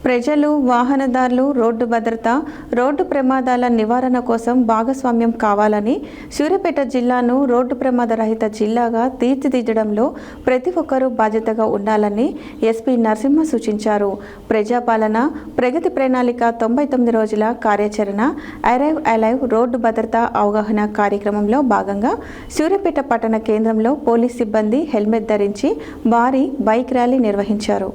ప్రజలు, వాహనదారులు రోడ్డు భద్రత, రోడ్డు ప్రమాదాల నివారణ కోసం భాగస్వామ్యం కావాలని, సూర్యాపేట జిల్లాను రోడ్డు ప్రమాద రహిత జిల్లాగా తీర్చిదిద్దడంలో ప్రతి ఒక్కరూ బాధ్యతగా ఉండాలని ఎస్పీ నరసింహ సూచించారు. ప్రజాపాలన, ప్రగతి ప్రణాళిక 99 రోజుల కార్యాచరణ అరైవ్ అలైవ్ రోడ్డు భద్రత అవగాహన కార్యక్రమంలో భాగంగా సూర్యాపేట పట్టణ కేంద్రంలో పోలీస్ సిబ్బంది హెల్మెట్ ధరించి భారీ బైక్ ర్యాలీ నిర్వహించారు.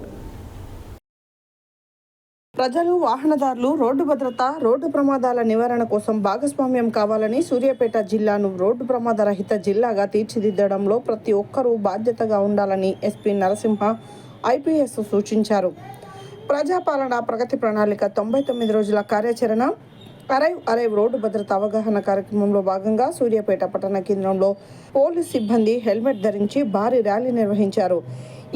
ప్రజలు, వాహనదారులు రోడ్డు భద్రత, రోడ్డు ప్రమాదాల నివారణ కోసం భాగస్వామ్యం కావాలని, సూర్యాపేట జిల్లాను రోడ్డు ప్రమాద రహిత జిల్లాగా తీర్చిదిద్దడంలో ప్రతి ఒక్కరూ బాధ్యతగా ఉండాలని ఎస్పీ నరసింహ ఐపీఎస్ సూచించారు. ప్రజాపాలన, ప్రగతి ప్రణాళిక 99 రోజుల కార్యాచరణ అరైవ్ రోడ్డు భద్రత అవగాహన కార్యక్రమంలో భాగంగా సూర్యాపేట పట్టణ కేంద్రంలో పోలీస్ సిబ్బంది హెల్మెట్ ధరించి భారీ ర్యాలీ నిర్వహించారు.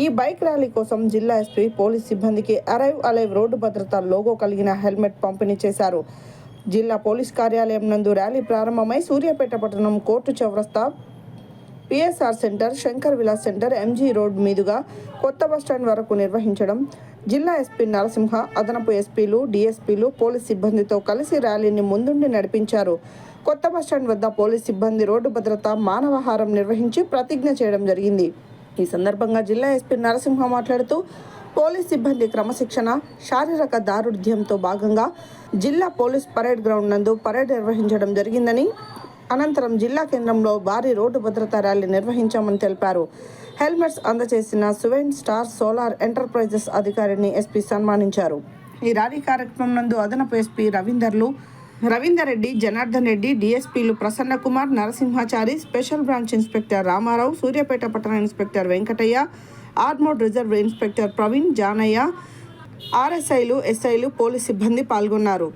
ఈ బైక్ ర్యాలీ కోసం జిల్లా ఎస్పీ పోలీస్ సిబ్బందికి అరైవ్ అలైవ్ రోడ్డు భద్రత లోగో కలిగిన హెల్మెట్ పంపిణీ చేశారు. జిల్లా పోలీస్ కార్యాలయం నందు ర్యాలీ ప్రారంభమై సూర్యాపేట పట్టణం కోర్టు చౌరస్తా, PSR centre, Shankar Vilas centre, MG road మీదుగా కొత్త బస్టాండ్ వరకు నిర్వహించడం. జిల్లా ఎస్పీ నరసింహ, అదనపు ఎస్పీలు, డిఎస్పీలు పోలీస్ సిబ్బందితో కలిసి ర్యాలీని ముందుండి నడిపించారు. కొత్త బస్టాండ్ వద్ద పోలీస్ సిబ్బంది రోడ్డు భద్రత మానవహారం నిర్వహించి ప్రతిజ్ఞ చేయడం జరిగింది. ఈ సందర్భంగా జిల్లా ఎస్పీ నరసింహ మాట్లాడుతూ, పోలీస్ సిబ్బంది క్రమశిక్షణ, శారీరక దారుఢ్యంతో భాగంగా జిల్లా పోలీస్ పరేడ్ గ్రౌండ్ నందు పరేడ్ నిర్వహించడం జరిగిందని, అనంతరం జిల్లా కేంద్రంలో భారీ రోడ్డు భద్రతా ర్యాలీ నిర్వహించామని తెలిపారు. హెల్మెట్స్ అందజేసిన సువెన్ స్టార్ సోలార్ ఎంటర్ప్రైజెస్ అధికారిని ఎస్పీ సన్మానించారు. ఈ ర్యాలీ కార్యక్రమం నందు అదనపు ఎస్పీ రవీందర్ రెడ్డి, జనార్దన్ రెడ్డి, డిఎస్పీలు Prasanna Kumar, Narasimhachari, special branch inspector Ramarao, Suryapet పట్టణ inspector Venkataiah, armed reserve inspector Praveen, Janaiah, ఆర్ఎస్ఐలు, ఎస్ఐలు, పోలీస్ సిబ్బంది పాల్గొన్నారు.